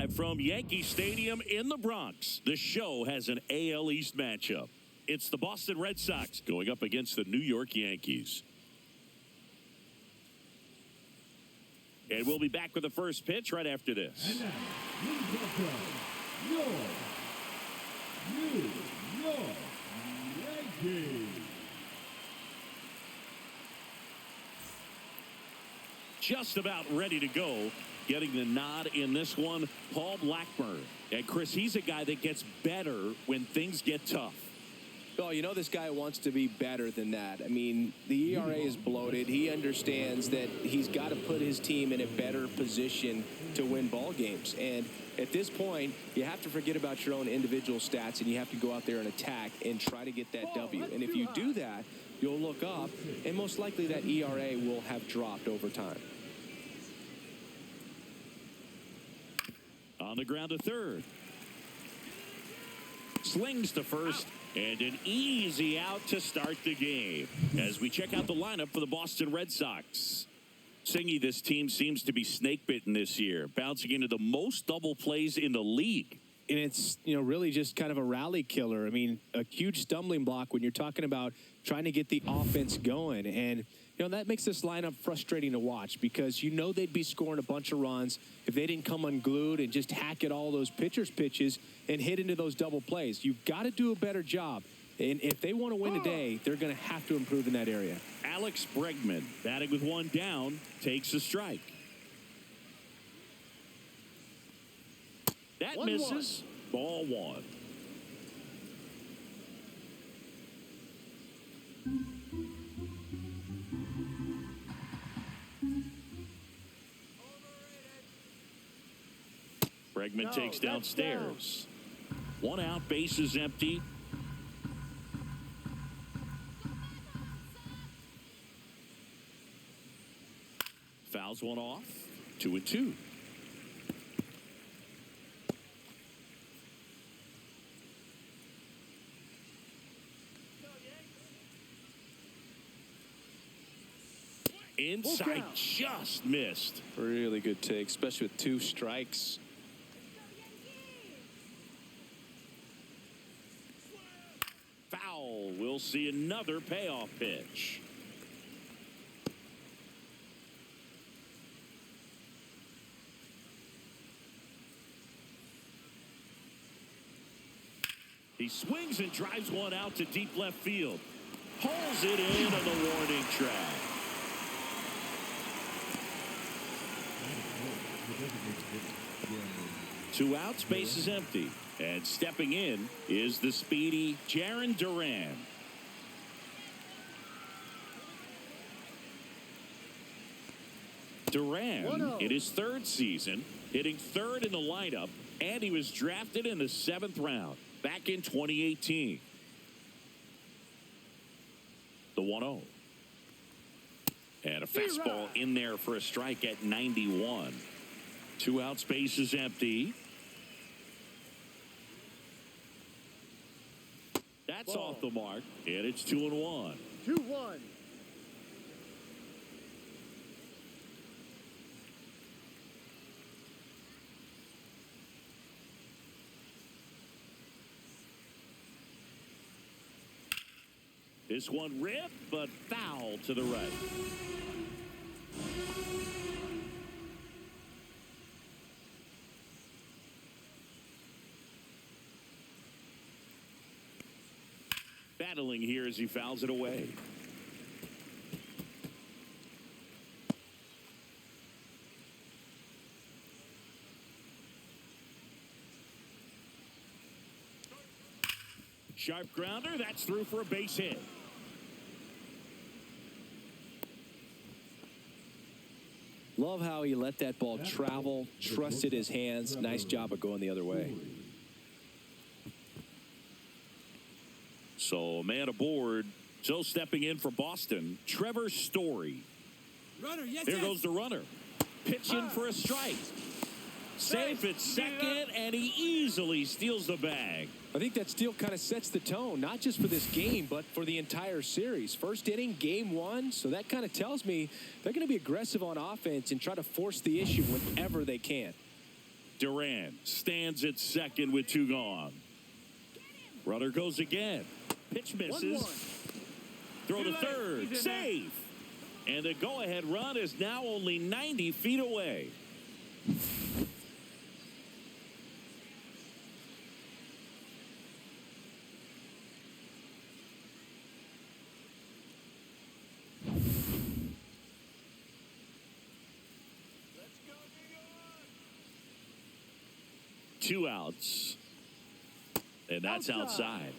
Live from Yankee Stadium in the Bronx, the show has an AL East matchup. It's the Boston Red Sox going up against the New York Yankees. And we'll be back with the first pitch right after this. And now, please welcome New York Yankees. Just about ready to go. Getting the nod in this one, Paul Blackburn. And Chris, he's a guy that gets better when things get tough. Oh, you know this guy wants to be better than that. I mean, the ERA is bloated. He understands that he's got to put his team in a better position to win ball games. And at this point, you have to forget about your own individual stats, and you have to go out there and attack and try to get that W. And if you do that, you'll look up, and most likely that ERA will have dropped over time. On the ground to third. Slings to first. And an easy out to start the game. As we check out the lineup for the Boston Red Sox. Singy, this team seems to be snake bitten this year, bouncing into the most double plays in the league. And it's, really just kind of a rally killer. I mean, a huge stumbling block when you're talking about trying to get the offense going. And, that makes this lineup frustrating to watch because they'd be scoring a bunch of runs if they didn't come unglued and just hack at all those pitchers' pitches and hit into those double plays. You've got to do a better job. And if they want to win today, they're going to have to improve in that area. Alex Bregman, batting with one down, takes a strike. That misses. Ball one. Bregman takes downstairs. One out, bases empty. Fouls one off. 2-2. Inside, just missed. Really good take, especially with 2 strikes. Foul. We'll see another payoff pitch. He swings and drives one out to deep left field. Pulls it in on the warning track. Two outs, base is empty. And stepping in is the speedy Jarren Duran. Duran, in his 3rd season, hitting 3rd in the lineup, and he was drafted in the 7th round back in 2018. The 1-0. And a fastball in there for a strike at 91. 2 outs, base is empty. That's off the mark, and it's 2-1. 2-1. This one ripped, but foul to the right. Battling here as he fouls it away. Sharp grounder, that's through for a base hit. Love how he let that ball travel, trusted his hands. Nice job of going the other way. So, a man aboard. So, stepping in for Boston, Trevor Story. Runner, yes, there goes the runner. Pitching for a strike. Safe at second, and he easily steals the bag. I think that steal kind of sets the tone, not just for this game, but for the entire series. First inning, game 1, so that kind of tells me they're going to be aggressive on offense and try to force the issue whenever they can. Duran stands at second with 2 gone. Runner goes again. Pitch misses. 1-1. Throw to Too late. third. He's in there. Safe. And the go-ahead run is now only 90 feet away. Two outs. And that's outside.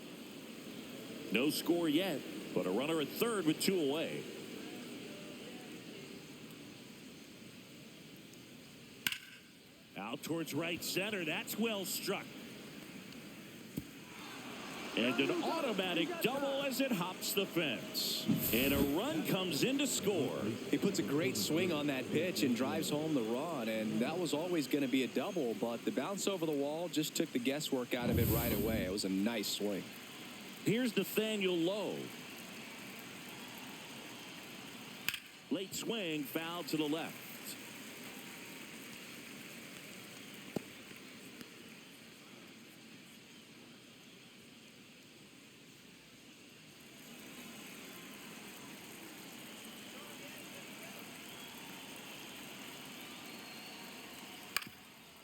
No score yet, but a runner at third with 2 away. Out towards right center. That's well struck. And an automatic double as it hops the fence. And a run comes in to score. He puts a great swing on that pitch and drives home the run, and that was always going to be a double, but the bounce over the wall just took the guesswork out of it right away. It was a nice swing. Here's Nathaniel Lowe. Late swing, foul to the left.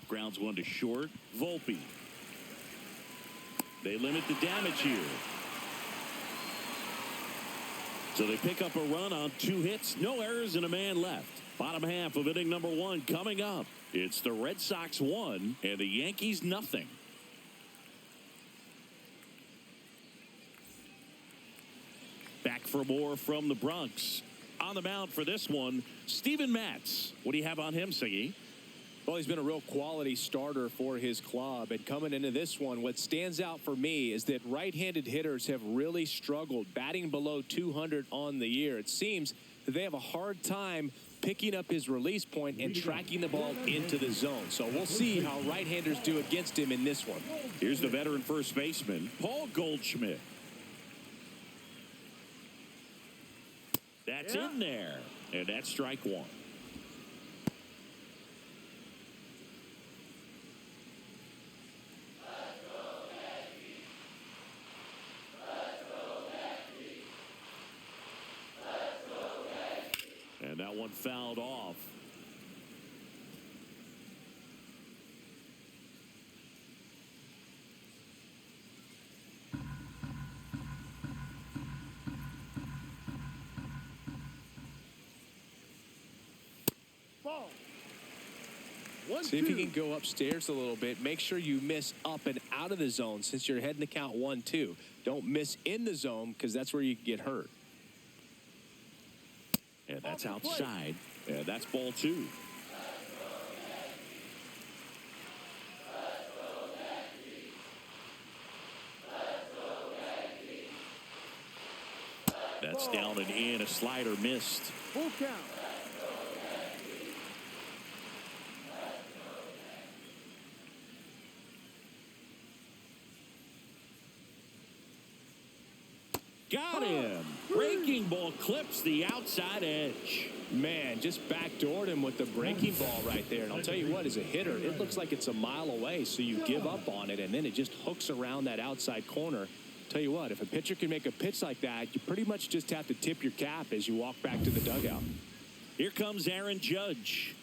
Grounds one to short. Volpe. They limit the damage here. So they pick up a run on 2 hits, no errors, and a man left. Bottom half of inning number 1 coming up. It's the Red Sox 1 and the Yankees nothing. Back for more from the Bronx. On the mound for this one, Steven Matz. What do you have on him, Siggy? Well, he's been a real quality starter for his club. And coming into this one, what stands out for me is that right-handed hitters have really struggled, batting below 200 on the year. It seems that they have a hard time picking up his release point and tracking the ball into the zone. So we'll see how right-handers do against him in this one. Here's the veteran first baseman, Paul Goldschmidt. That's in there. And that's strike 1. And that one fouled off. Ball. See if you can go upstairs a little bit. Make sure you miss up and out of the zone since you're heading to count 1-2. Don't miss in the zone because that's where you get hurt. And that's outside. And that's ball 2. That's down and in. A slider missed. Full count. Got him. Breaking ball clips the outside edge. Man, just backdoored him with the breaking ball right there. And I'll tell you what, as a hitter, it looks like it's a mile away, so you give up on it, and then it just hooks around that outside corner. Tell you what, if a pitcher can make a pitch like that, you pretty much just have to tip your cap as you walk back to the dugout. Here comes Aaron Judge.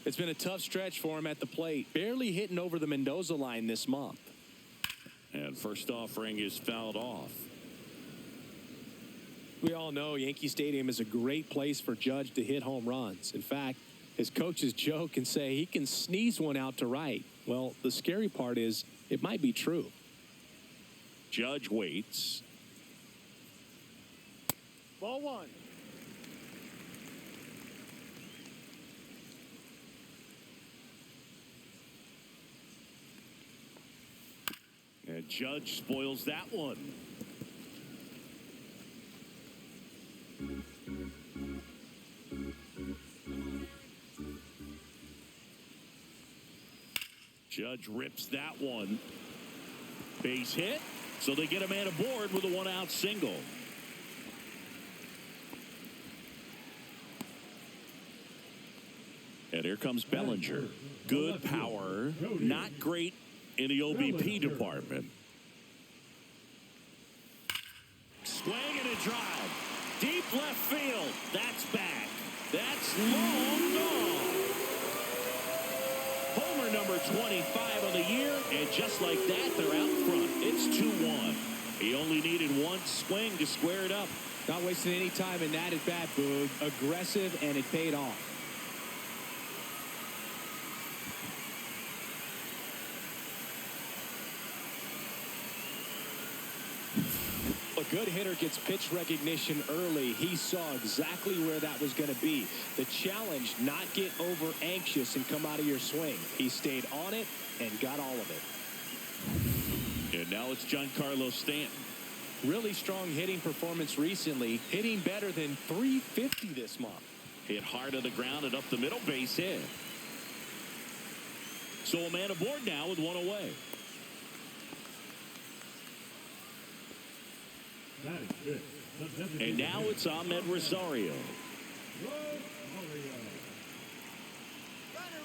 It's been a tough stretch for him at the plate, barely hitting over the Mendoza line this month. And first offering is fouled off. We all know Yankee Stadium is a great place for Judge to hit home runs. In fact, his coaches joke and say he can sneeze one out to right. Well, the scary part is it might be true. Judge waits. Ball 1. And Judge spoils that one. Judge rips that one. Base hit. So they get a man aboard with a 1-out single. And here comes Bellinger. good power, not great in the OBP department. Swing and a drive. Deep left field. That's back. That's long gone. Homer number 25 of the year, and just like that, they're out front. It's 2-1. He only needed one swing to square it up. Not wasting any time in that at bat, Boog. Aggressive, and it paid off. A good hitter gets pitch recognition early. He saw exactly where that was going to be. The challenge, not get over anxious and come out of your swing. He stayed on it and got all of it. And now it's Giancarlo Stanton. Really strong hitting performance recently. Hitting better than .350 this month. Hit hard on the ground and up the middle, base hit. So a man aboard now with one away. That is good. And now it's Ahmed Rosario.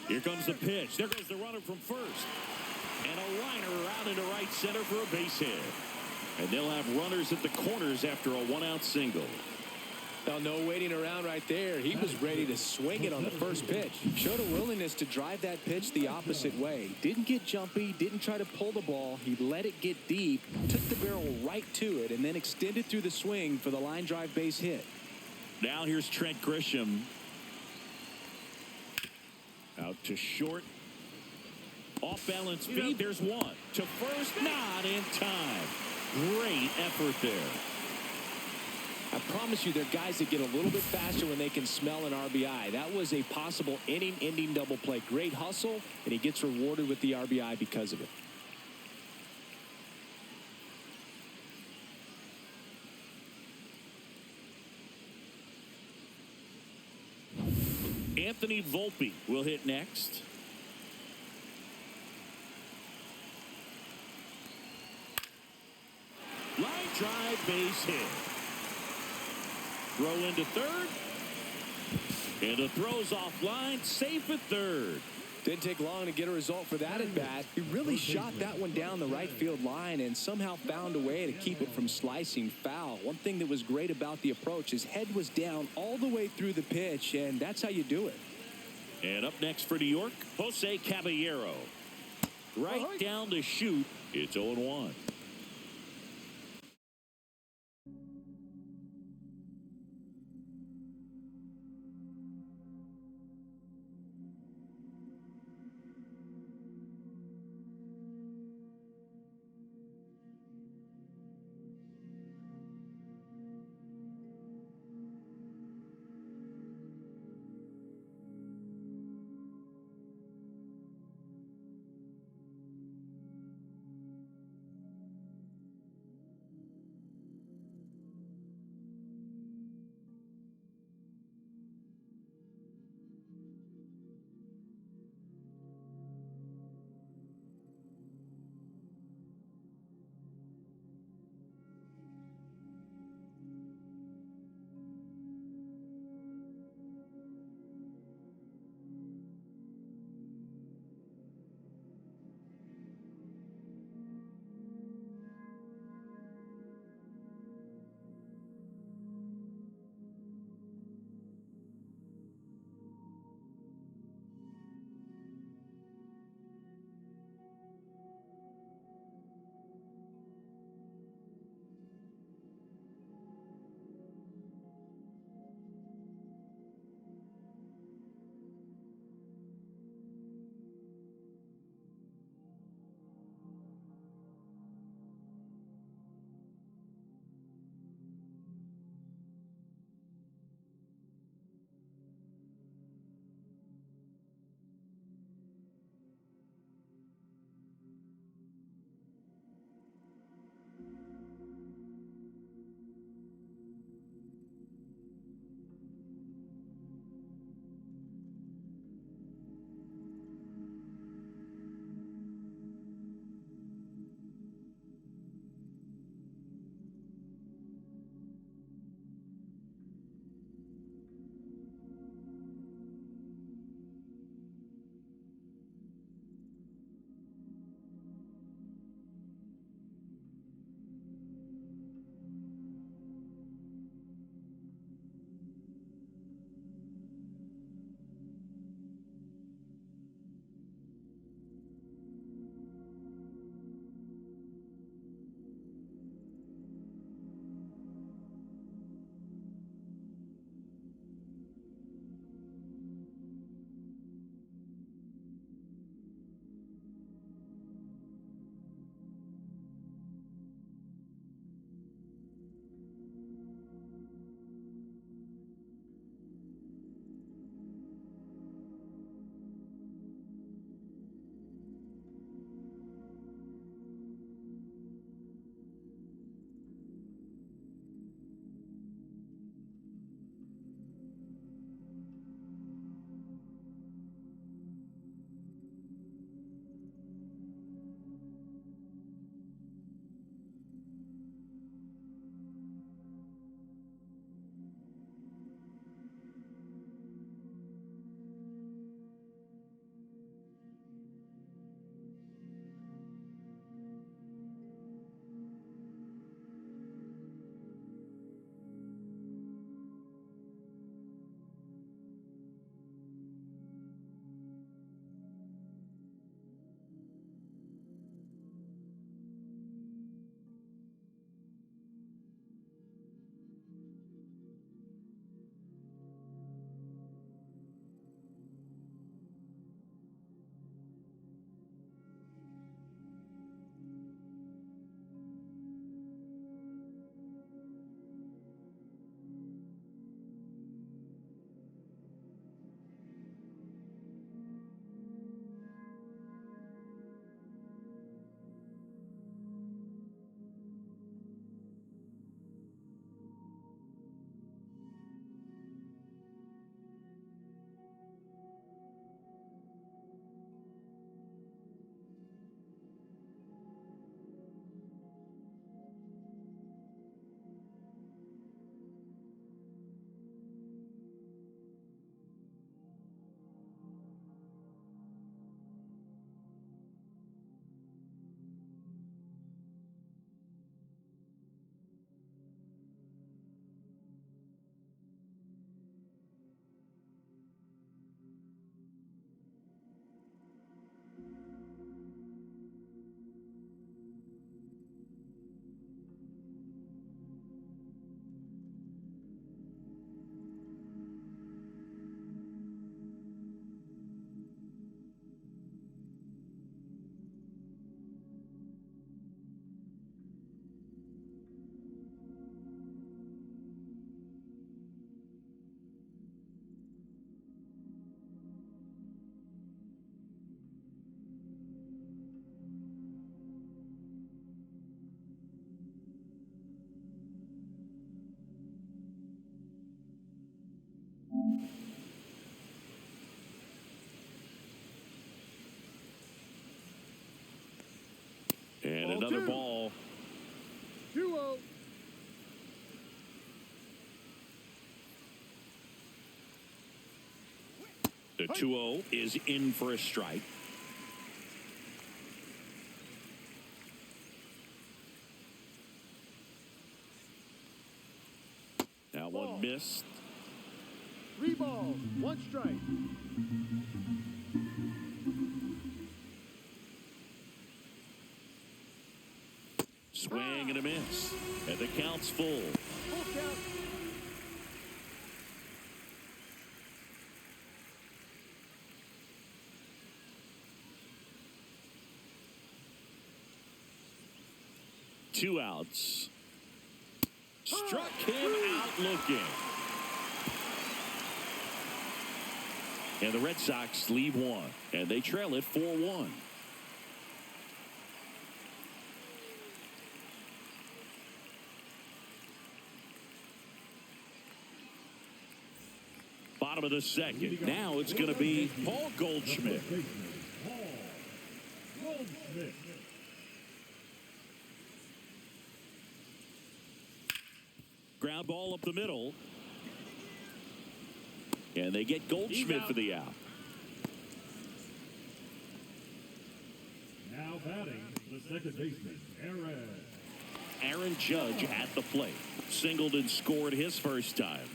Here comes the pitch. There goes the runner from first. And a liner around into right center for a base hit. And they'll have runners at the corners after a one-out single. Now, no waiting around right there. He was ready to swing it on the first pitch. Showed a willingness to drive that pitch the opposite way. Didn't get jumpy, didn't try to pull the ball. He let it get deep, took the barrel right to it, and then extended through the swing for the line drive base hit. Now here's Trent Grisham. Out to short. Off balance speed. There's one. To first, not in time. Great effort there. I promise you, there are guys that get a little bit faster when they can smell an RBI. That was a possible inning-ending double play. Great hustle, and he gets rewarded with the RBI because of it. Anthony Volpe will hit next. Line drive, base hit. Throw into third. And the throw's offline, safe at third. Didn't take long to get a result for that at bat. He really shot that one down the right field line and somehow found a way to keep it from slicing foul. One thing that was great about the approach, his head was down all the way through the pitch, and that's how you do it. And up next for New York, Jose Caballero. Right down the chute, it's 0-1. Another ball. 2-0. The 2-0 is in for a strike. Now one missed. 3 balls, 1 strike. Swing and a miss. And the count's full. Full count. Two outs. Struck him out looking. And the Red Sox lead one. And they trail it 4-1. Bottom of the second. Now it's going to be Paul Goldschmidt. Paul Goldschmidt. Ground ball up the middle. And they get Goldschmidt for the out. Now batting, the second baseman, Aaron Judge at the plate. Singled and scored his first time.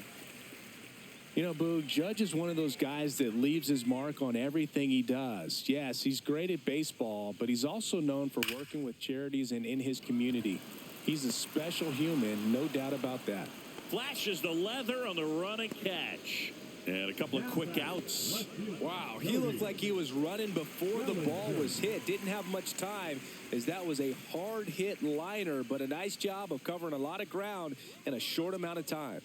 You know, Boog, Judge is one of those guys that leaves his mark on everything he does. Yes, he's great at baseball, but he's also known for working with charities and in his community. He's a special human, no doubt about that. Flashes the leather on the run and catch. And a couple of quick outs. Wow, he looked like he was running before the ball was hit. Didn't have much time, as that was a hard hit liner, but a nice job of covering a lot of ground in a short amount of time.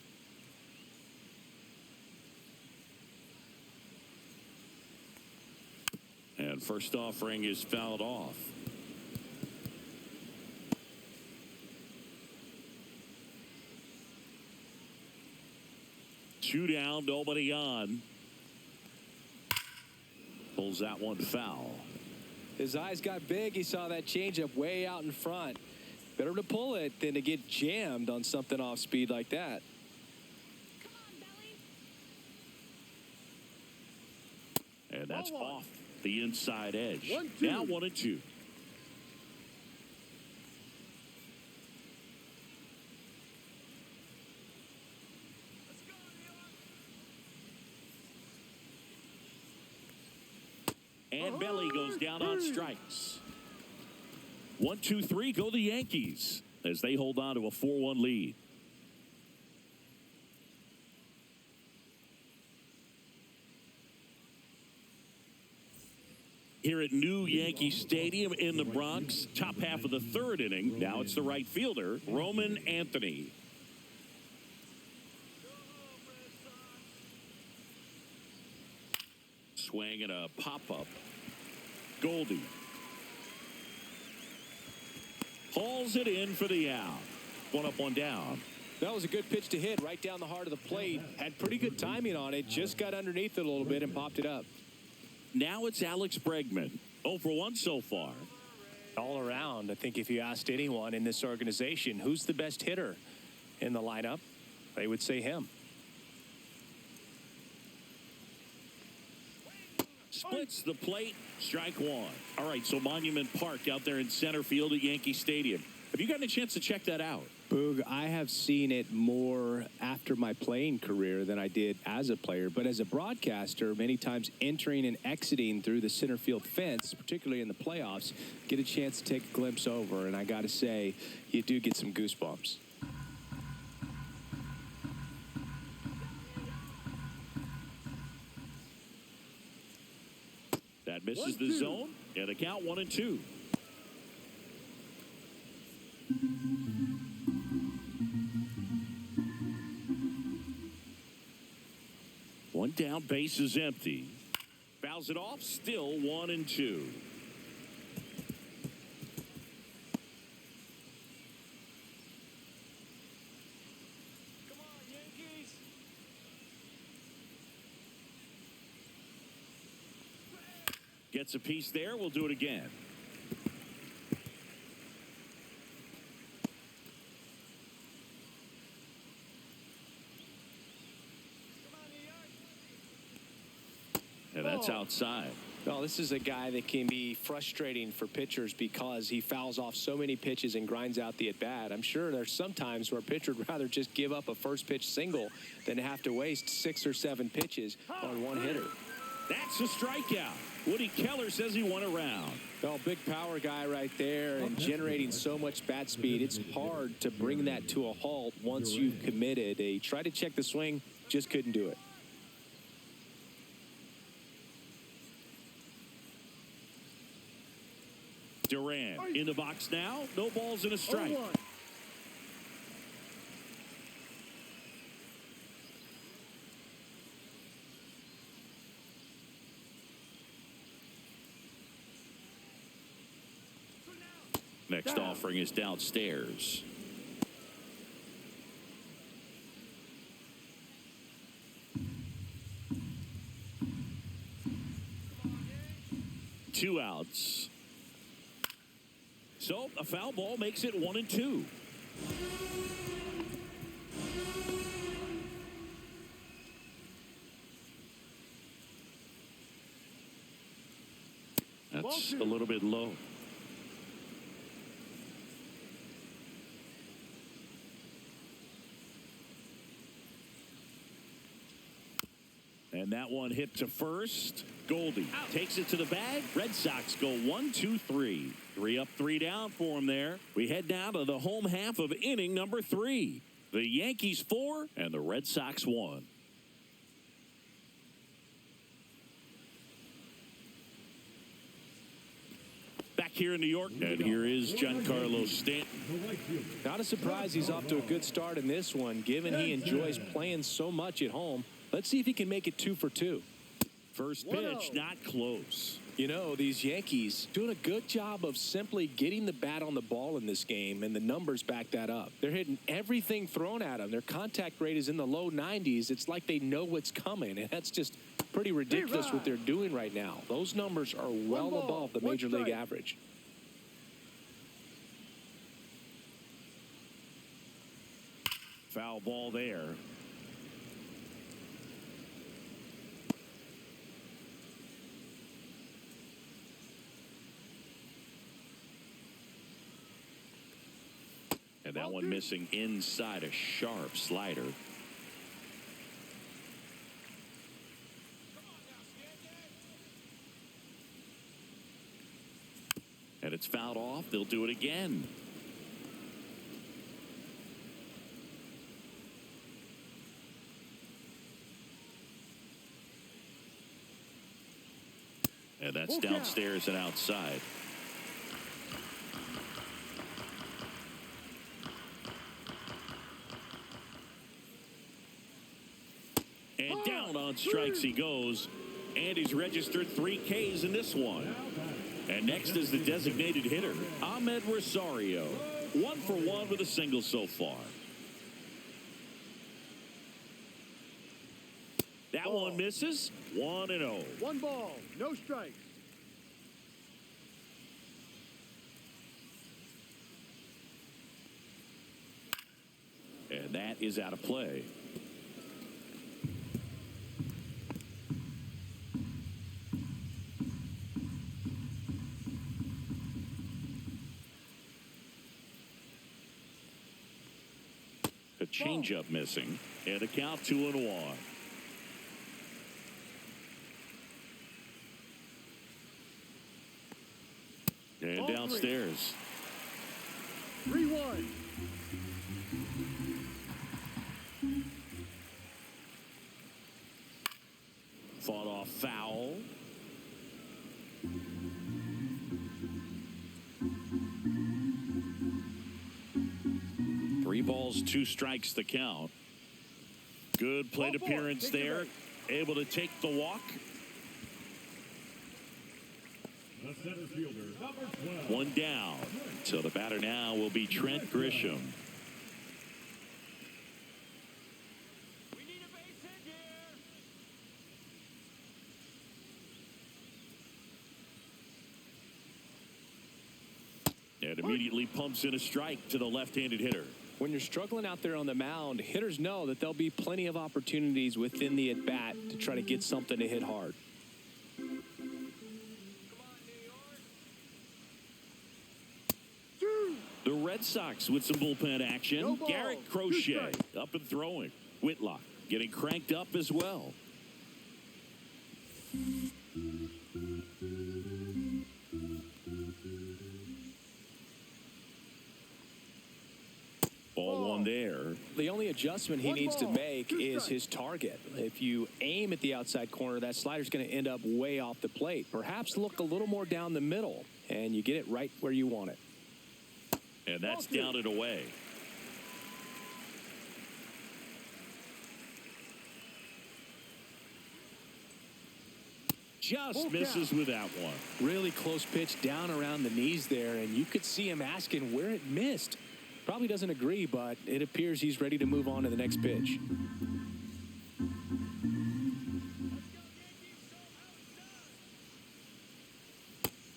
And first offering is fouled off. Two down, nobody on. Pulls that one foul. His eyes got big. He saw that changeup way out in front. Better to pull it than to get jammed on something off speed like that. And that's Ball 1. off the inside edge. 1-2. Now 1-2. And Belly goes down on strikes. 1-2-3 go the Yankees as they hold on to a 4-1 lead. Here at New Yankee Stadium in the Bronx, top half of the third inning. Now it's the right fielder, Roman Anthony. Swing and a pop-up. Goldie hauls it in for the out. 1 up, 1 down. That was a good pitch to hit right down the heart of the plate. Had pretty good timing on it. Just got underneath it a little bit and popped it up. Now it's Alex Bregman. 0 for 1 so far. All around, I think if you asked anyone in this organization who's the best hitter in the lineup, they would say him. Splits the plate, strike 1. All right, so Monument Park out there in center field at Yankee Stadium. Have you gotten a chance to check that out? Boog, I have seen it more after my playing career than I did as a player. But as a broadcaster, many times entering and exiting through the center field fence, particularly in the playoffs, get a chance to take a glimpse over. And I got to say, you do get some goosebumps. That misses the zone, and the count 1-2. One down, base is empty. Fouls it off, still 1-2. Come on, Yankees. Gets a piece there. We'll do it again. That's outside. Well, this is a guy that can be frustrating for pitchers because he fouls off so many pitches and grinds out the at-bat. I'm sure there's some times where a pitcher would rather just give up a first pitch single than have to waste 6 or 7 pitches on one hitter. That's a strikeout. Woody Keller says he won a round. Well, big power guy right there and generating so much bat speed. It's hard to bring that to a halt once you've committed. He tried to check the swing, just couldn't do it. Duran in the box now. No balls and a strike. 0-1. Next offering is downstairs. Two outs. So a foul ball makes it 1-2. That's a little bit low. And that one hit to first. Goldie takes it to the bag. Red Sox go 1-2-3. 3 up, 3 down for him there. We head now to the home half of inning number 3. The Yankees 4 and the Red Sox 1. Back here in New York, and here is Giancarlo Stanton. Not a surprise he's off to a good start in this one, given he enjoys playing so much at home. Let's see if he can make it 2 for 2. First pitch, not close. You know, these Yankees doing a good job of simply getting the bat on the ball in this game, and the numbers back that up. They're hitting everything thrown at them. Their contact rate is in the low 90s. It's like they know what's coming, and that's just pretty ridiculous what they're doing right now. Those numbers are well above the Major League average. Foul ball there. And that one missing inside, a sharp slider. And it's fouled off. They'll do it again. And that's downstairs and outside. And down on strikes he goes. And he's registered 3 Ks in this one. And next is the designated hitter, Ahmed Rosario. 1 for 1 with a single so far. That one misses. 1-0. 1 ball, no strikes. And that is out of play. A changeup missing, and a count 2-1. And downstairs. 3-1. Fought off foul. Three balls, 2 strikes the count. Good plate appearance there. Able to take the walk. The center fielder, number 12. 1 down. So the batter now will be Trent Grisham. We need a base hit here. And immediately pumps in a strike to the left-handed hitter. When you're struggling out there on the mound, hitters know that there'll be plenty of opportunities within the at-bat to try to get something to hit hard. Red Sox with some bullpen action. No ball. Garrett Two Crochet strikes. up and throwing. Whitlock getting cranked up as well. Ball one there. The only adjustment he One needs to ball, make two is strikes. his target. If you aim at the outside corner, that slider's going to end up way off the plate. Perhaps look a little more down the middle, and you get it right where you want it. And that's down and away. Just misses with that one. Really close pitch down around the knees there, and you could see him asking where it missed. Probably doesn't agree, but it appears he's ready to move on to the next pitch.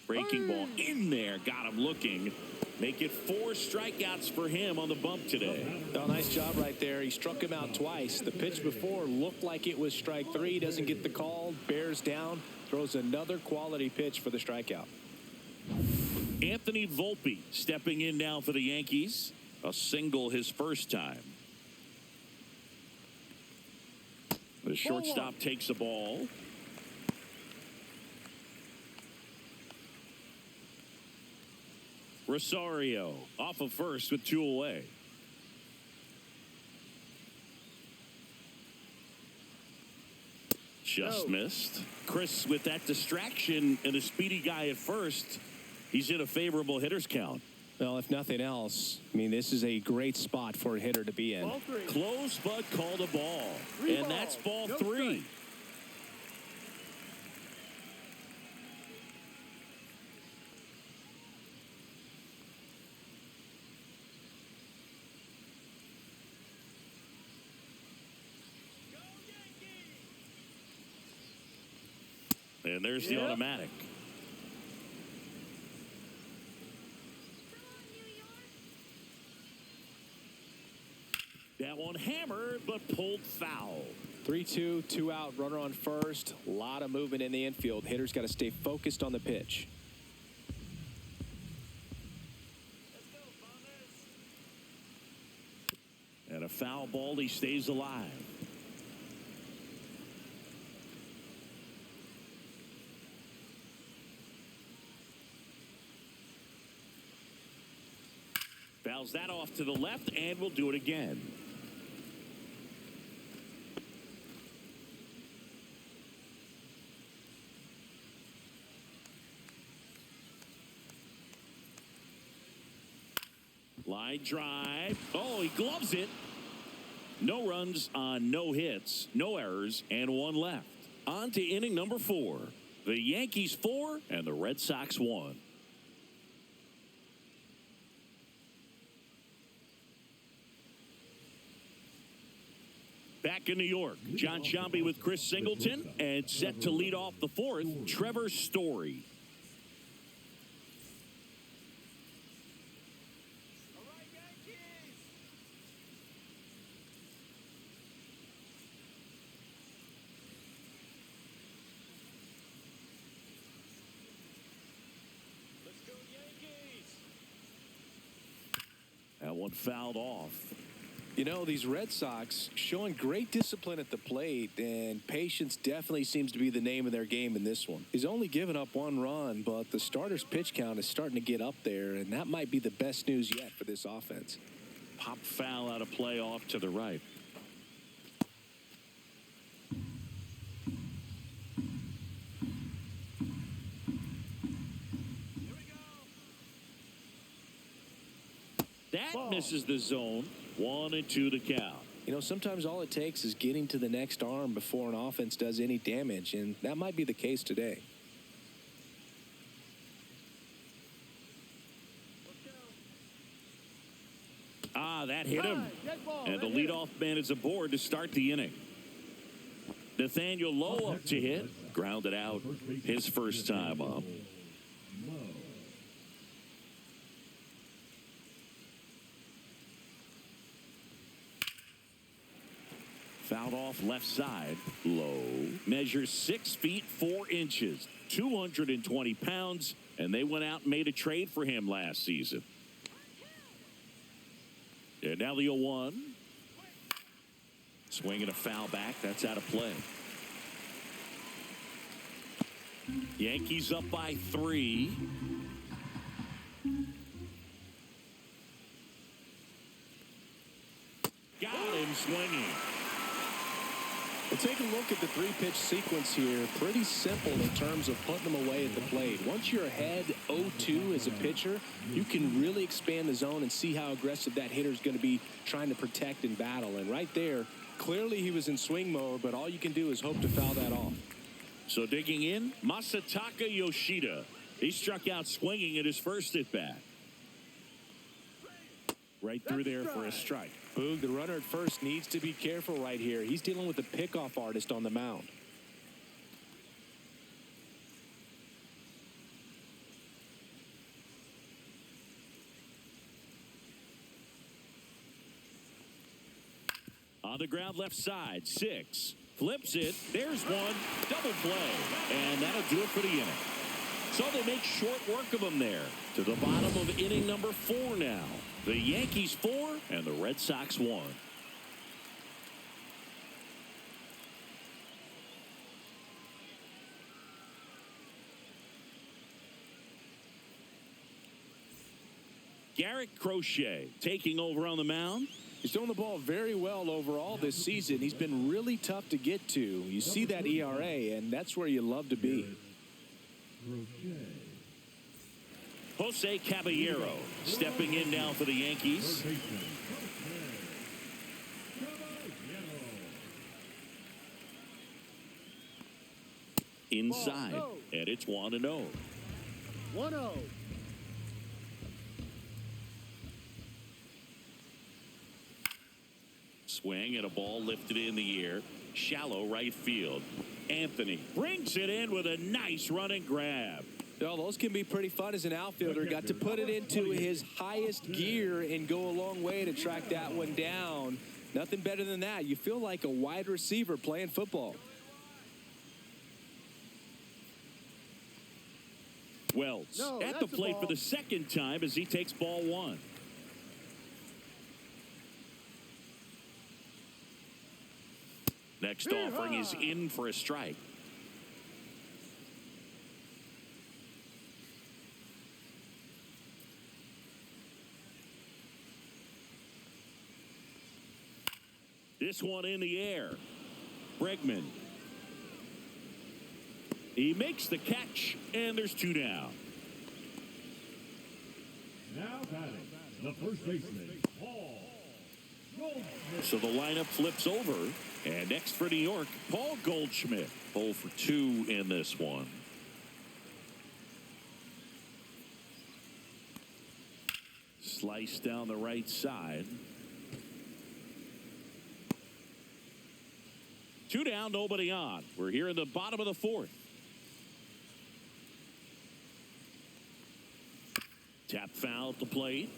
Breaking ball in there. Got him looking. Make it 4 strikeouts for him on the bump today. Oh, nice job right there. He struck him out twice. The pitch before looked like it was strike 3. Doesn't get the call. Bears down. Throws another quality pitch for the strikeout. Anthony Volpe stepping in now for the Yankees. A single his first time. The shortstop takes the ball. Rosario off of first with 2 away. Just missed. Chris with that distraction and a speedy guy at first. He's in a favorable hitter's count. Well, if nothing else, I mean, this is a great spot for a hitter to be in. Ball 3. Close but called a ball. Three And ball. that's ball No 3. strike. And there's the automatic. That one hammered but pulled foul. 3-2, 2 out, runner on first. A lot of movement in the infield. Hitter's got to stay focused on the pitch. And a foul ball. He stays alive. Fouls that off to the left, and we'll do it again. Line drive. Oh, he gloves it. No runs on no hits, no errors, and 1 left. On to inning number 4. The Yankees 4 and the Red Sox 1. Back in New York, John Sciambi with Chris Singleton, and set to lead off the 4th, Trevor Story. That one fouled off. You know, these Red Sox showing great discipline at the plate, and patience definitely seems to be the name of their game in this one. He's only given up 1 run, but the starter's pitch count is starting to get up there, and that might be the best news yet for this offense. Pop foul out of play off to the right. That misses the zone. 1-2 to count. You know, sometimes all it takes is getting to the next arm before an offense does any damage, and that might be the case today. That hit him. And the leadoff man is aboard to start the inning. Nathaniel Lowe up to hit. Grounded out his first time up. Fouled off left side. Low measures 6 feet 4 inches, 220 pounds, and they went out and made a trade for him last season. And now the 0-1. Swinging a foul back. That's out of play. Yankees up by 3. Got him swinging. Well, take a look at the 3-pitch sequence here. Pretty simple in terms of putting them away at the plate. Once you're ahead 0-2 as a pitcher, you can really expand the zone and see how aggressive that hitter is going to be trying to protect and battle. And right there, clearly he was in swing mode, but all you can do is hope to foul that off. So digging in, Masataka Yoshida. He struck out swinging at his first at-bat. Right through there for a strike. Boog, the runner at first needs to be careful right here. He's dealing with a pickoff artist on the mound. On the ground left side, 6. Flips it. There's one. Double play. And that'll do it for the inning. So they make short work of them there. To the bottom of inning number 4 now. The Yankees 4 and the Red Sox 1. Garrett Crochet taking over on the mound. He's throwing the ball very well overall this season. He's been really tough to get to. You see that ERA, and that's where you love to be. Jose Caballero stepping in now for the Yankees. Inside, and it's 1-0. 1-0. Swing and a ball lifted in the air. Shallow right field. Anthony brings it in with a nice running grab. Well, those can be pretty fun as an outfielder. Got to put it into his highest gear and go a long way to track that one down. Nothing better than that. You feel like a wide receiver playing football. Wells at the plate for the second time as he takes ball 1. Next offering is in for a strike. This one in the air. Bregman. He makes the catch, and there's 2 down. Now batting, the first baseman, Paul Goldschmidt. So the lineup flips over. And next for New York, Paul Goldschmidt. 0 for 2 in this one. Slice down the right side. 2 down, nobody on. We're here in the bottom of the 4th. Tap foul at the plate.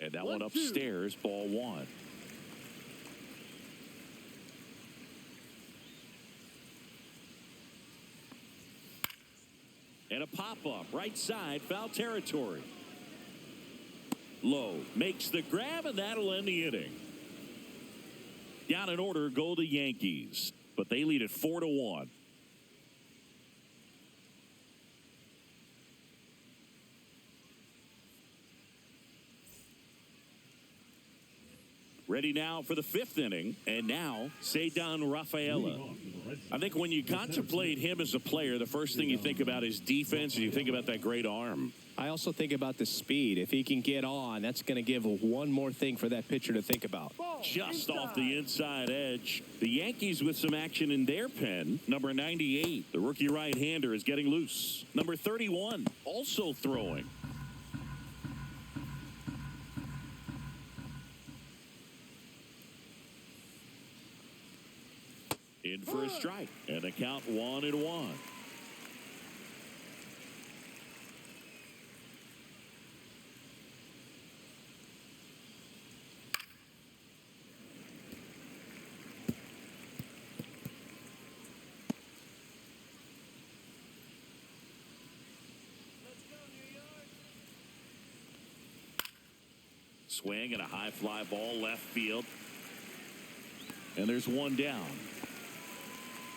And that one upstairs, ball 1. And a pop-up, right side, foul territory. Lowe makes the grab, and that'll end the inning. Down in order go the Yankees, but they lead at 4-1. Ready now for the 5th inning, and now Cedar Rafaela. I think when you contemplate him as a player, the first thing you think about is defense, and you think about that great arm. I also think about the speed. If he can get on, that's going to give one more thing for that pitcher to think about. Just off the inside edge. The Yankees with some action in their pen. Number 98, the rookie right-hander, is getting loose. Number 31, also throwing. In for a strike, and the count 1-1. Swing and a high fly ball left field. And there's one down.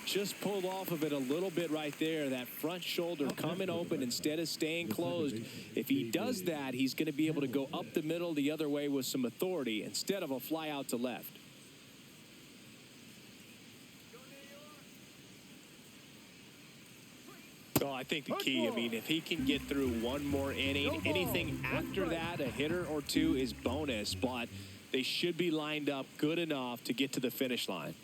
Just pulled off of it a little bit right there. That front shoulder coming open instead of staying closed. If he does that, he's going to be able to go up the middle the other way with some authority instead of a fly out to left. Oh, I think the key, I mean, if he can get through one more inning, anything after that, a hitter or two is bonus, but they should be lined up good enough to get to the finish line.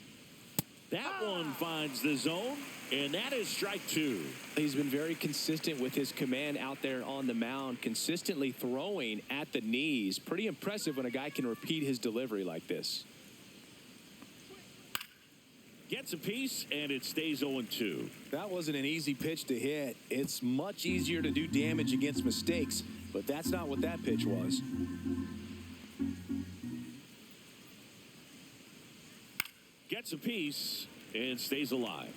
That one finds the zone, and that is strike two. He's been very consistent with his command out there on the mound, consistently throwing at the knees. Pretty impressive when a guy can repeat his delivery like this. Gets a piece, and it stays 0-2. That wasn't an easy pitch to hit. It's much easier to do damage against mistakes, but that's not what that pitch was. Gets a piece and stays alive.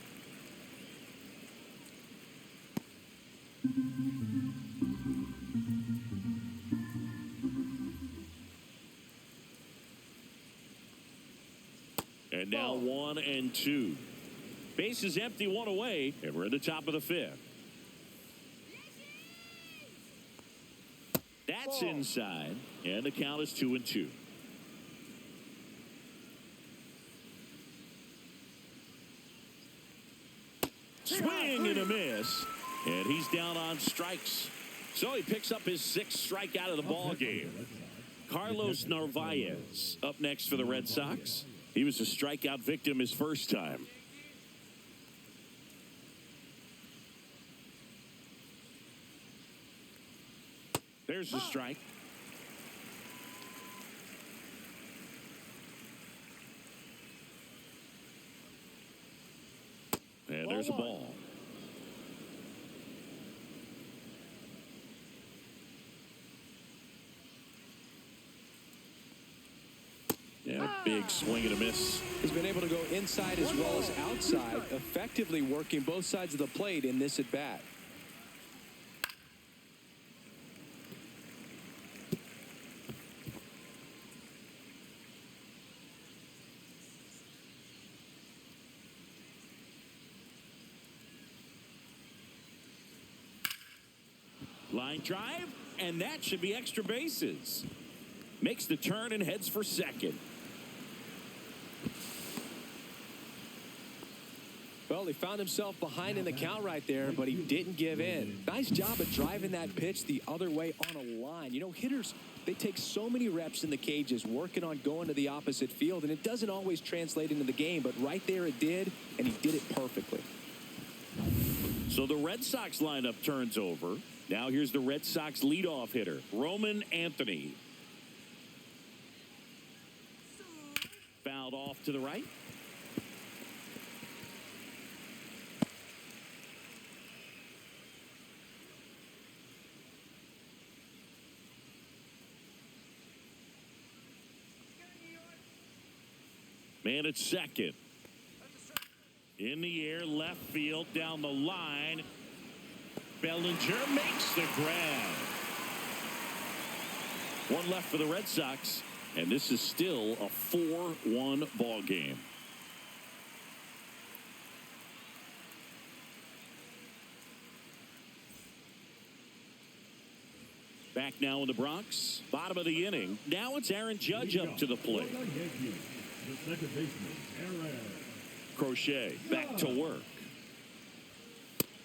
And now 1-2. Base is empty, one away, and we're at the top of the fifth. That's inside, and the count is 2-2. Swing and a miss, and he's down on strikes. So he picks up his 6th strikeout of the ball game. Carlos Narvaez up next for the Red Sox. He was a strikeout victim his first time. There's the strike. And there's a ball. Yeah, big swing and a miss. He's been able to go inside as well as outside, effectively working both sides of the plate in this at bat. Line drive, and that should be extra bases. Makes the turn and heads for second. Well, he found himself behind in the count right there, but he didn't give in. Nice job of driving that pitch the other way on a line. You know, hitters, they take so many reps in the cages working on going to the opposite field, and it doesn't always translate into the game, but right there it did, and he did it perfectly. So the Red Sox lineup turns over. Now here's the Red Sox leadoff hitter, Roman Anthony. Fouled off to the right. Man at second. In the air, left field, down the line. Bellinger makes the grab. One left for the Red Sox, and this is still a 4-1 ball game. Back now in the Bronx, bottom of the inning. Now it's Aaron Judge up to the plate. The second baseman, Aaron Crochet back to work.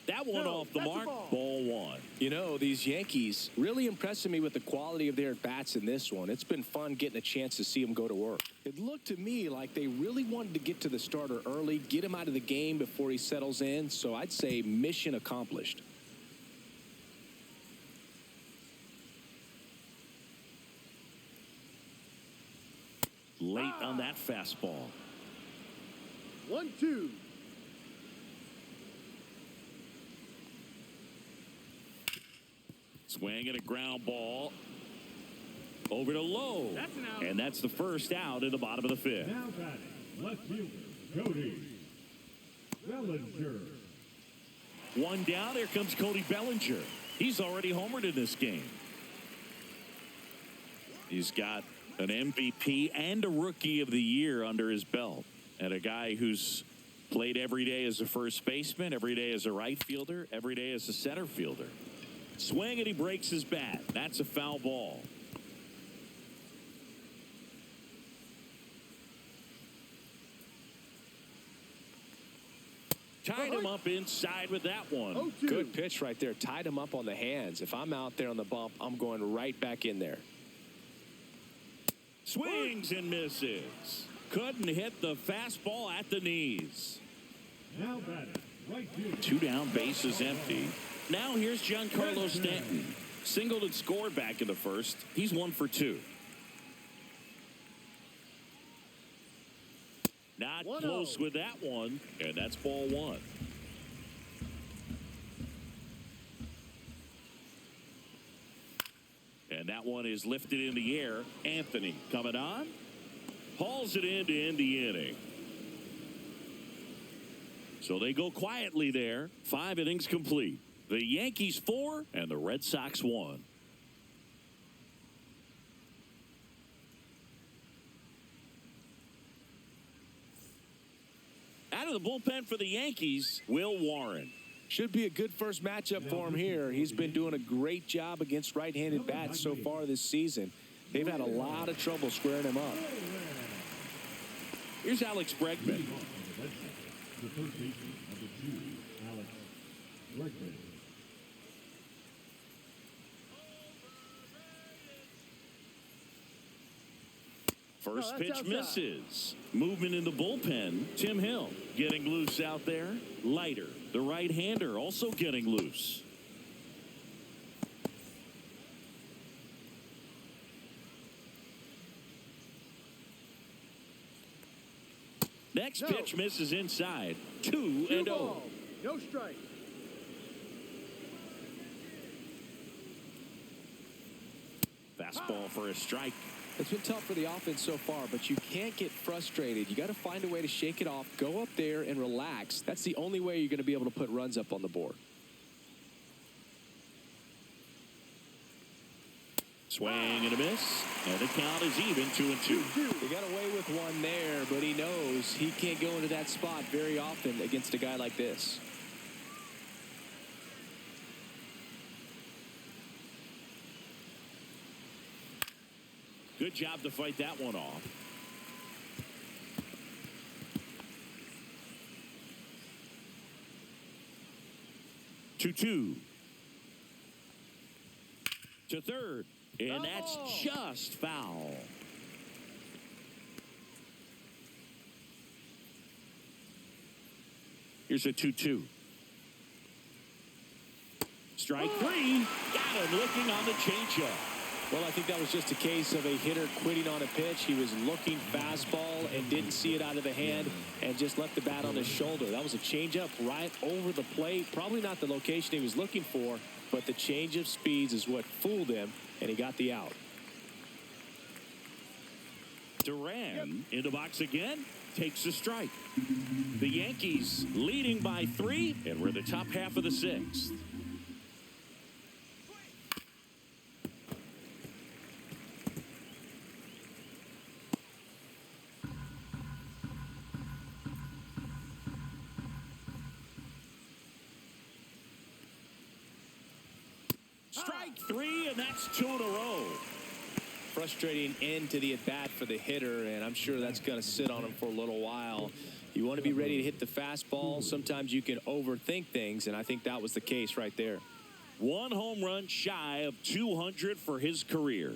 That one off the mark. Ball one. You know, these Yankees really impressing me with the quality of their bats in this one. It's been fun getting a chance to see them go to work. It looked to me like they really wanted to get to the starter early, get him out of the game before he settles in. So I'd say mission accomplished. Late on that fastball. 1-2. Swing and a ground ball. Over to Lowe. And that's the first out in the bottom of the fifth. now batting, left fielder, Cody Bellinger. One down. Here comes Cody Bellinger. He's already homered in this game. He's got an MVP and a Rookie of the Year under his belt. And a guy who's played every day as a first baseman, every day as a right fielder, every day as a center fielder. Swing, and he breaks his bat. That's a foul ball. Tied him up inside with that one. Good pitch right there. Tied him up on the hands. If I'm out there on the bump, I'm going right back in there. Swings and misses. Couldn't hit the fastball at the knees. Now batting, right field. 2 down, bases empty. Now here's Giancarlo Stanton. Singled and scored back in the first. He's 1 for 2. Not close with that one, and that's ball 1. And that one is lifted in the air. Anthony coming on. Hauls it in to end the inning. So they go quietly there. 5 innings complete. The Yankees 4 and the Red Sox 1. Out of the bullpen for the Yankees, Will Warren. Should be a good first matchup for him here. He's been doing a great job against right-handed bats so far this season. They've had a lot of trouble squaring him up. Here's Alex Bregman. The first baseman of the two, Alex Bregman. First pitch misses. Movement in the bullpen. Tim Hill getting loose out there. Leiter, the right-hander, also getting loose. Next pitch misses inside. 2-0. No strike. Fastball for a strike. It's been tough for the offense so far, but you can't get frustrated. You got to find a way to shake it off, go up there and relax. That's the only way you're going to be able to put runs up on the board. Swing and a miss, and the count is even 2-2. He got away with one there, but he knows he can't go into that spot very often against a guy like this. Good job to fight that one off. Two to third, and that's just foul. Here's a 2-2. Strike 3. Got him looking on the changeup. Well, I think that was just a case of a hitter quitting on a pitch. He was looking fastball and didn't see it out of the hand and just left the bat on his shoulder. That was a changeup right over the plate. Probably not the location he was looking for, but the change of speeds is what fooled him, and he got the out. Duran in the box again, takes a strike. The Yankees leading by 3, and we're in the top half of the 6th. Strike 3, and that's 2 in a row. Frustrating end to the at-bat for the hitter, and I'm sure that's going to sit on him for a little while. You want to be ready to hit the fastball. Sometimes you can overthink things, and I think that was the case right there. 1 home run shy of 200 for his career.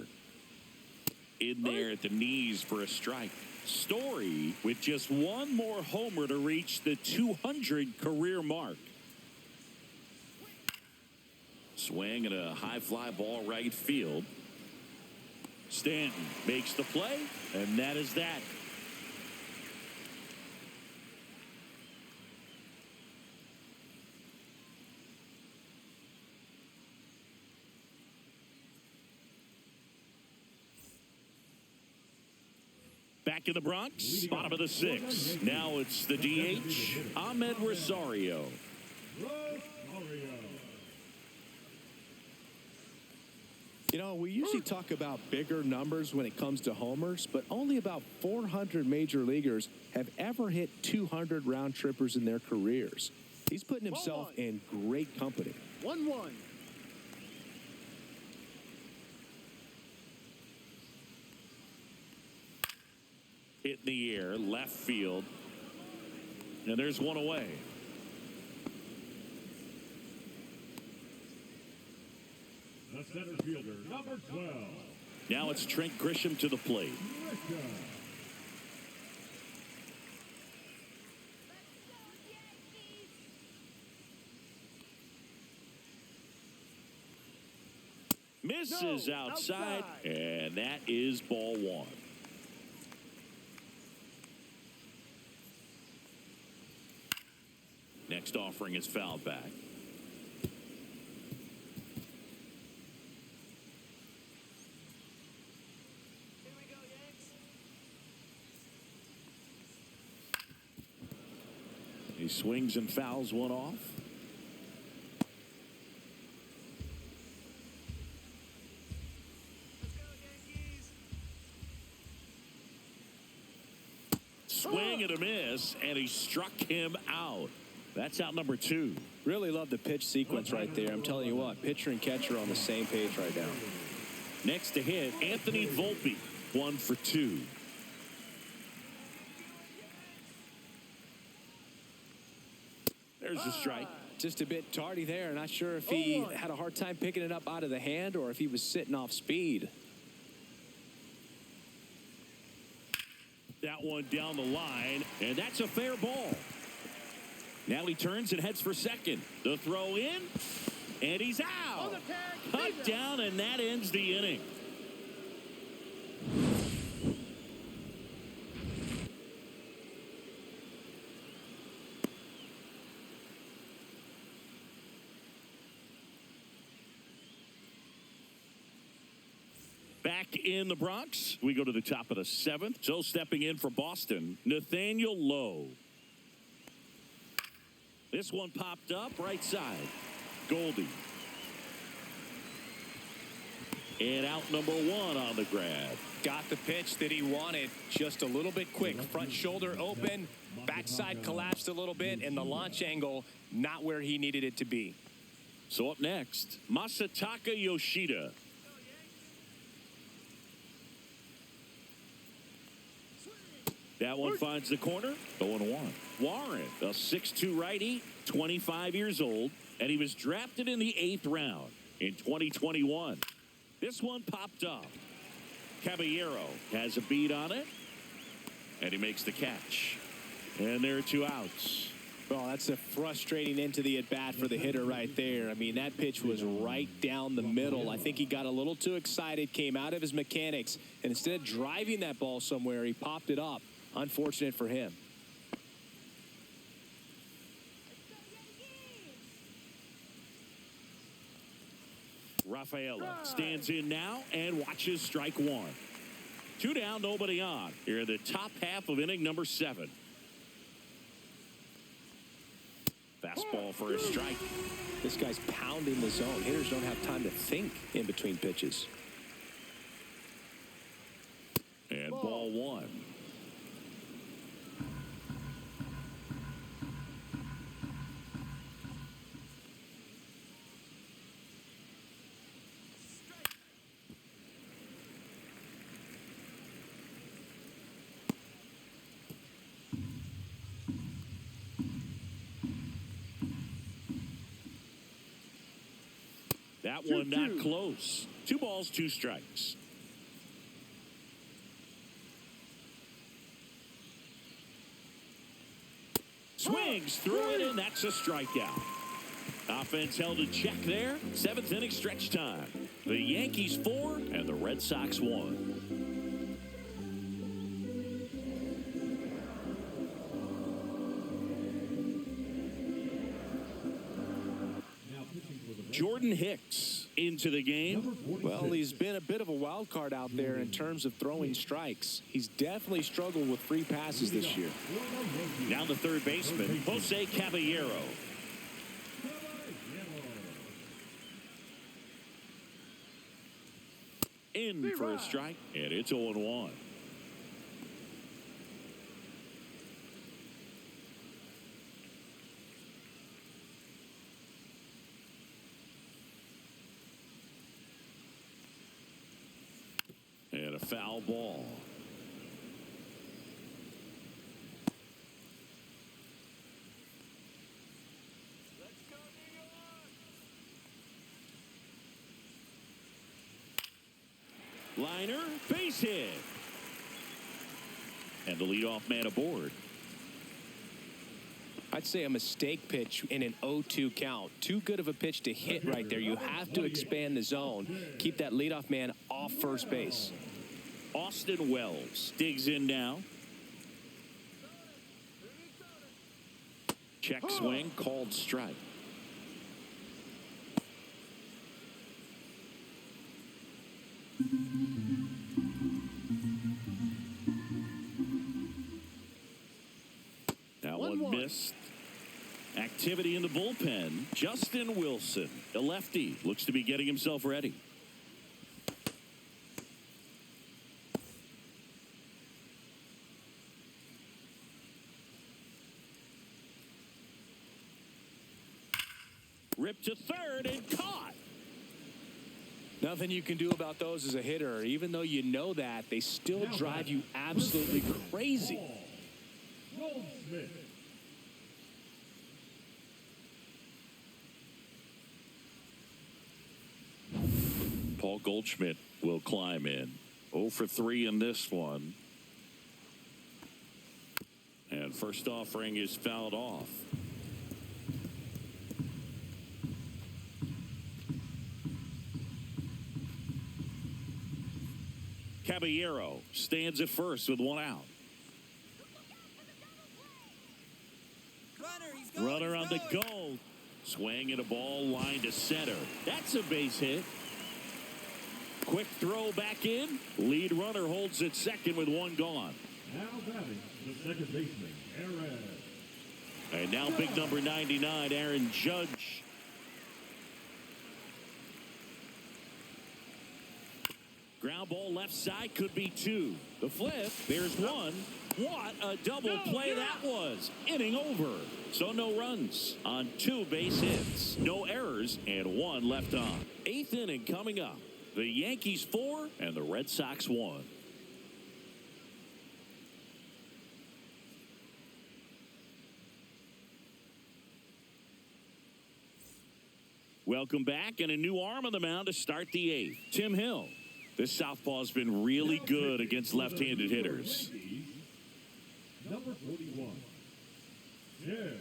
In there at the knees for a strike. Story with just 1 more homer to reach the 200 career mark. Swing and a high fly ball right field. Stanton makes the play, and that is that. Back in the Bronx, bottom of the 6th. Now it's the DH, Ahmed Rosario. You know, we usually talk about bigger numbers when it comes to homers, but only about 400 major leaguers have ever hit 200 round trippers in their careers. He's putting himself in great company. 1-1. Hit in the air, left field. And there's one away. The center fielder, number 12. Now it's Trent Grisham to the plate. Misses outside, and that is ball one. Next offering is fouled back. He swings and fouls one off. Swing and a miss, and he struck him out. That's out number 2. Really love the pitch sequence right there. I'm telling you what, pitcher and catcher are on the same page right now. Next to hit, Anthony Volpe, 1 for 2. There's a strike. Just a bit tardy there. Not sure if he had a hard time picking it up out of the hand or if he was sitting off speed. That one down the line, and that's a fair ball. Now he turns and heads for second. The throw in, and he's out. Cut down, and that ends the inning. Back in the Bronx, we go to the top of the 7th. So stepping in for Boston, Nathaniel Lowe. This one popped up right side. Goldie. And out number 1 on the grab. Got the pitch that he wanted, just a little bit quick. Front shoulder open, backside collapsed a little bit, and the launch angle not where he needed it to be. So up next, Masataka Yoshida. That one finds the corner. 0-1. Warren, a 6'2 righty, 25 years old, and he was drafted in the 8th round in 2021. This one popped up. Caballero has a beat on it, and he makes the catch. And there are 2 outs. Well, that's a frustrating end to the at-bat for the hitter right there. I mean, that pitch was right down the middle. I think he got a little too excited, came out of his mechanics, and instead of driving that ball somewhere, he popped it up. Unfortunate for him. Rafaela stands in now and watches strike 1. 2 down, nobody on. Here in the top half of inning number 7. Fastball for a strike. This guy's pounding the zone. Hitters don't have time to think in between pitches. And ball 1. That one not close. 2 balls, 2 strikes. Swings through it, and that's a strikeout. Offense held in check there. 7th inning stretch time. The Yankees 4 and the Red Sox 1. Jordan Hicks into the game. Well, he's been a bit of a wild card out there in terms of throwing strikes. He's definitely struggled with free passes this year. Now the third baseman, Jose Caballero. In for a strike, and it's 0-1. And a foul ball. Liner, base hit. And the leadoff man aboard. I'd say a mistake pitch in an 0-2 count. Too good of a pitch to hit right there. You have to expand the zone. Keep that leadoff man off first base. Austin Wells digs in now. Check swing, called strike. That one missed. Activity in the bullpen. Justin Wilson, a lefty, looks to be getting himself ready. Ripped to third and caught. Nothing you can do about those as a hitter. Even though you know that, they still drive you absolutely crazy. Paul Goldschmidt will climb in. 0 for 3 in this one. And first offering is fouled off. Caballero stands at first with one out. Runner on the go. Swing and a ball line to center. That's a base hit. Quick throw back in. Lead runner holds at second with one gone. Now batting the second baseman, Aaron. And now big number 99, Aaron Judge. Ground ball left side, could be two. The flip, there's one. What a double play that was. Inning over. So no runs on 2 base hits. No errors and 1 left on. 8th inning coming up. The Yankees 4 and the Red Sox 1. Welcome back, and a new arm on the mound to start the 8th. Tim Hill. This southpaw's been really good against left-handed hitters. Number 41. Red.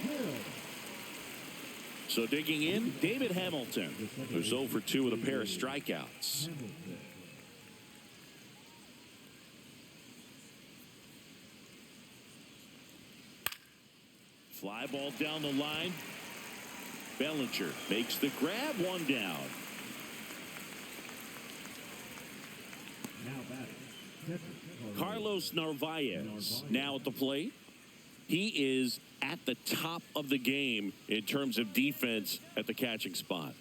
Hill. So digging in, David Hamilton, who's 0 for 2 with a pair of strikeouts. Fly ball down the line. Bellinger makes the grab, one down. Now batting. Carlos Narvaez now at the plate. He is at the top of the game in terms of defense at the catching spot.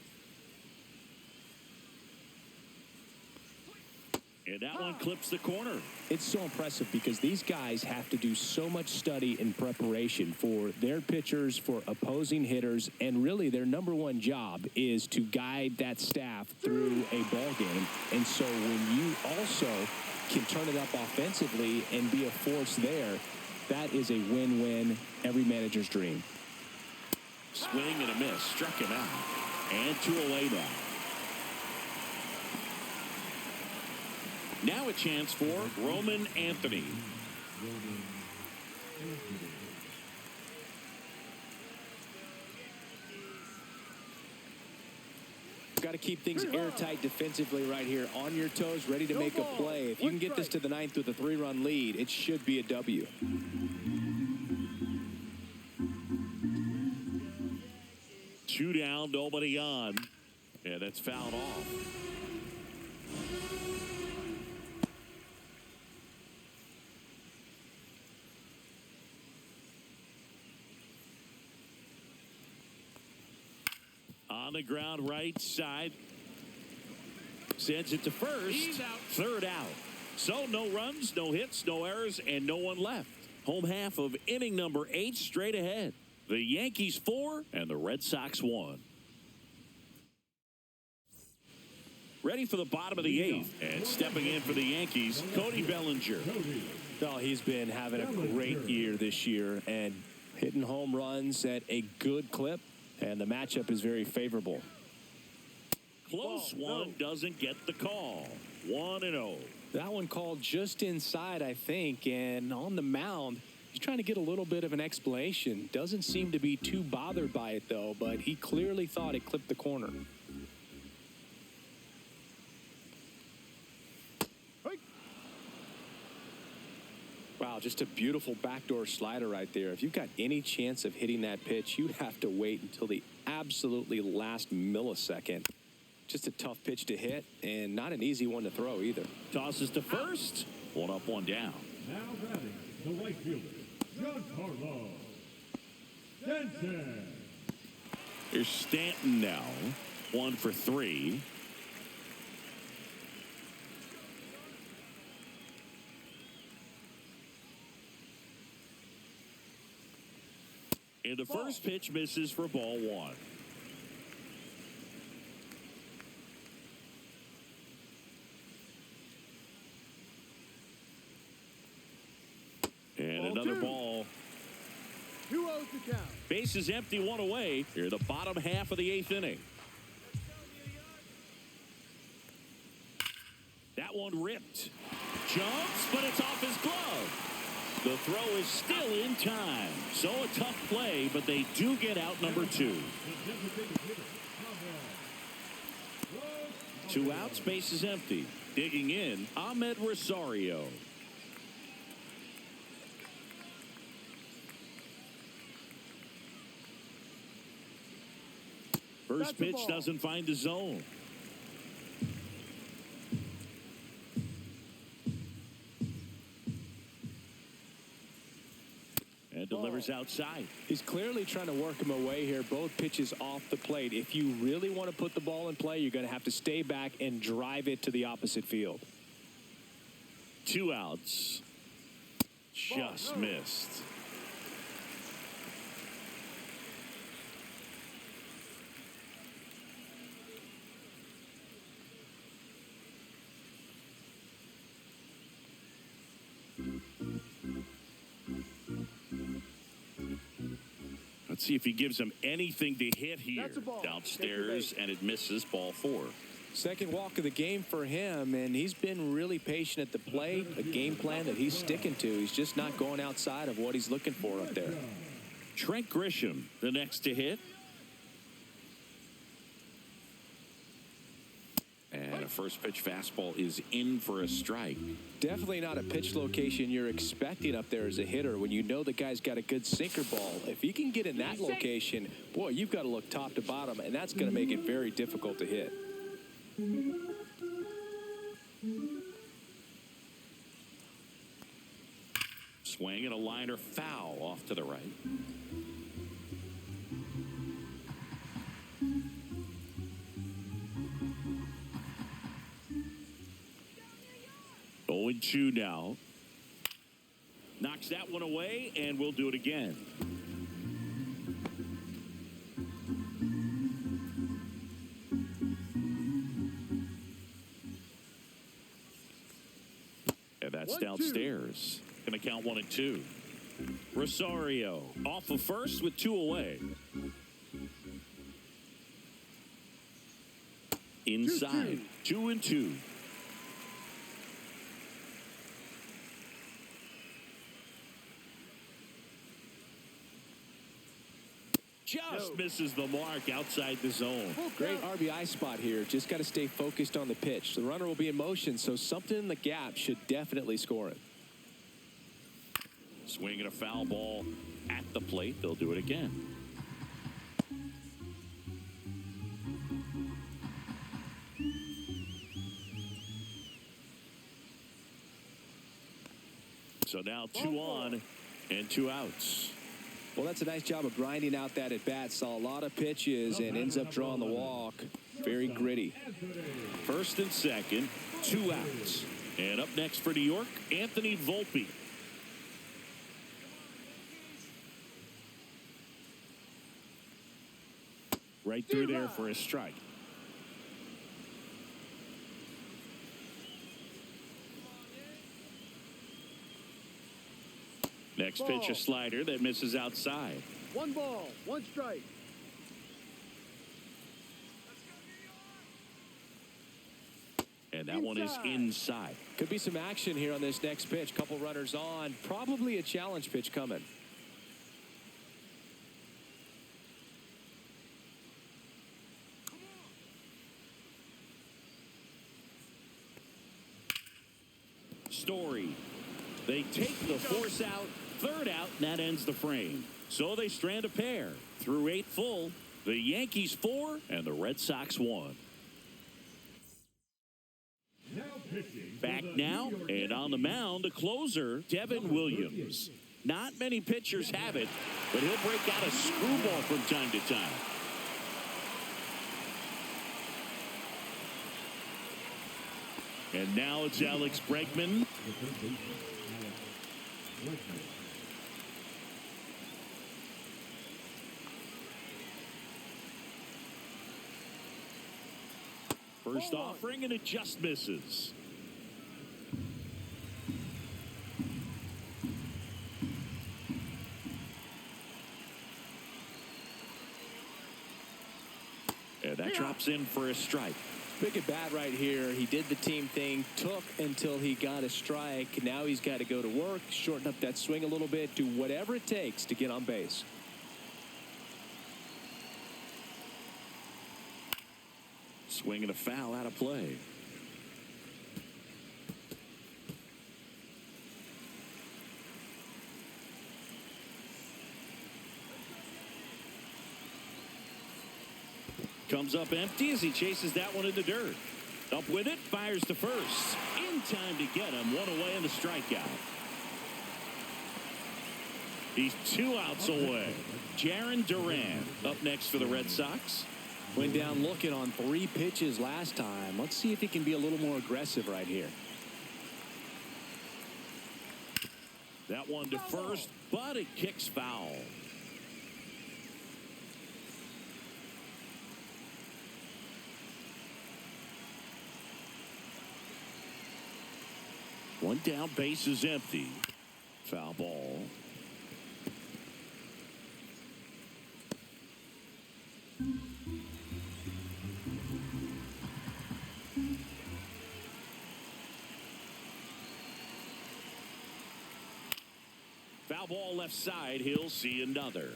And that one clips the corner. It's so impressive because these guys have to do so much study and preparation for their pitchers, for opposing hitters, and really their number one job is to guide that staff through a ball game. And so when you also can turn it up offensively and be a force there, that is a win-win, every manager's dream. Swing and a miss, struck him out. And 2 away now. Now a chance for Roman Anthony. Got to keep things airtight defensively right here. On your toes, ready to make a play. If you can get this to the 9th with a 3-run lead, it should be a W. Two down, nobody on. Yeah, that's fouled off. On the ground, right side. Sends it to first. He's out. Third out. So no runs, no hits, no errors, and no one left. Home half of inning number 8 straight ahead. The Yankees 4 and the Red Sox 1. Ready for the bottom of the 8th. And stepping in for the Yankees, Cody Bellinger. Well, he's been having a great year this year and hitting home runs at a good clip. And the matchup is very favorable. Close one, doesn't get the call. 1-0. That one called just inside, I think. And on the mound, he's trying to get a little bit of an explanation. Doesn't seem to be too bothered by it, though. But he clearly thought it clipped the corner. Wow, just a beautiful backdoor slider right there. If you've got any chance of hitting that pitch, you have to wait until the absolutely last millisecond. Just a tough pitch to hit and not an easy one to throw either. Tosses to first. 1 up, 1 down. Now batting, the right fielder, Giancarlo Stanton. Here's Stanton now. 1 for 3. And the first pitch misses for ball 1. And another ball. 2-0 to count. Base is empty, 1 away. Here, the bottom half of the 8th inning. That one ripped. Jumps, but it's off his glove. The throw is still in time. So a tough play, but they do get out number 2. 2 outs, base is empty. Digging in, Ahmed Rosario. First pitch doesn't find the zone. And delivers outside. He's clearly trying to work him away here. Both pitches off the plate. If you really want to put the ball in play, you're going to have to stay back and drive it to the opposite field. 2 outs. Just missed. Let's see if he gives him anything to hit here. Downstairs, and it misses. Ball 4. Second walk of the game for him, and he's been really patient at the plate. A game plan that he's sticking to. He's just not going outside of what he's looking for up there. Trent Grisham, the next to hit. And a first pitch fastball is in for a strike. Definitely not a pitch location you're expecting up there as a hitter when you know the guy's got a good sinker ball. If he can get in that location, boy, you've got to look top to bottom, and that's going to make it very difficult to hit. Swing and a liner foul off to the right. Oh, and 2 now. Knocks that one away, and we'll do it again. And that's downstairs. Going to count 1 and 2. Rosario off of first with 2 away. Inside, 2 and 2. Just misses the mark outside the zone. Great RBI spot here. Just got to stay focused on the pitch. The runner will be in motion, so something in the gap should definitely score it. Swinging a foul ball at the plate. They'll do it again. So now 2 on and 2 outs. Well, that's a nice job of grinding out that at bat. Saw a lot of pitches and ends up drawing the walk. Very gritty. First and second, 2 outs. And up next for New York, Anthony Volpe. Right through there for a strike. Next pitch, a slider that misses outside. 1 ball, 1 strike. And that one is inside. Could be some action here on this next pitch. Couple runners on. Probably a challenge pitch coming. Story. They take the force out. 3rd out, and that ends the frame. So they strand a pair. Through 8 full, the Yankees 4 and the Red Sox 1. Back now, and on the mound, the closer, Devin Williams. Not many pitchers have it, but he'll break out a screwball from time to time. And now it's Alex Bregman. First offering, and it just misses. And that drops in for a strike. Big at bat right here. He did the team thing, took until he got a strike. Now he's got to go to work, shorten up that swing a little bit, do whatever it takes to get on base. Swing and a foul out of play. Comes up empty as he chases that one in the dirt. Up with it, fires to first. In time to get him. 1 away in the strikeout. He's 2 outs away. Jarren Duran up next for the Red Sox. Went down looking on 3 pitches last time. Let's see if he can be a little more aggressive right here. That one to first, but it kicks foul. One down, base is empty. Foul ball. Foul ball left side. He'll see another.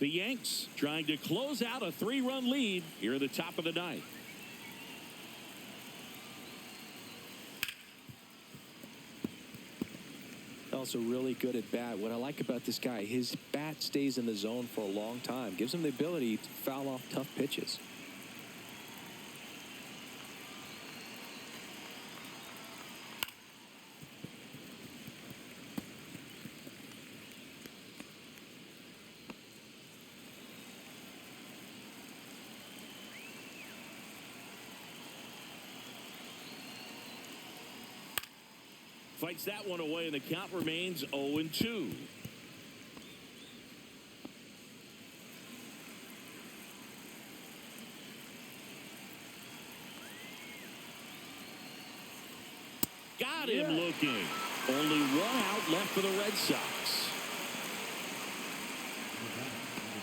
The Yanks trying to close out a 3-run lead here at the top of the 9th. Also really good at bat. What I like about this guy, his bat stays in the zone for a long time. Gives him the ability to foul off tough pitches. Fights that one away, and the count remains 0-2. Got him looking. Only 1 out left for the Red Sox.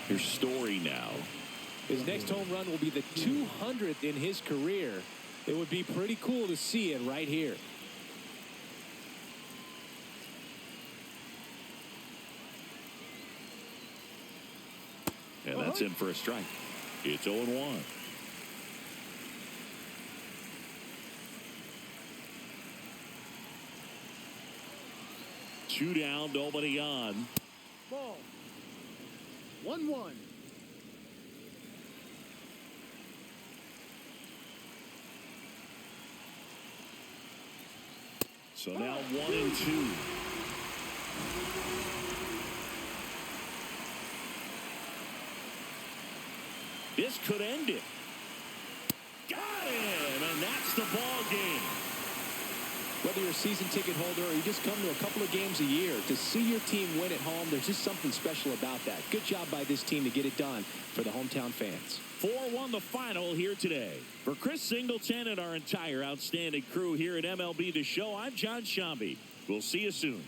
Here's Story now. His next home run will be the 200th in his career. It would be pretty cool to see it right here. And that's in for a strike. It's 0-1. Two down, nobody on. Ball. 1-1. So now 1-2. This could end it. Got him, and that's the ball game. Whether you're a season ticket holder or you just come to a couple of games a year, to see your team win at home, there's just something special about that. Good job by this team to get it done for the hometown fans. 4-1 the final here today. For Chris Singleton and our entire outstanding crew here at MLB The Show, I'm John Shambi. We'll see you soon.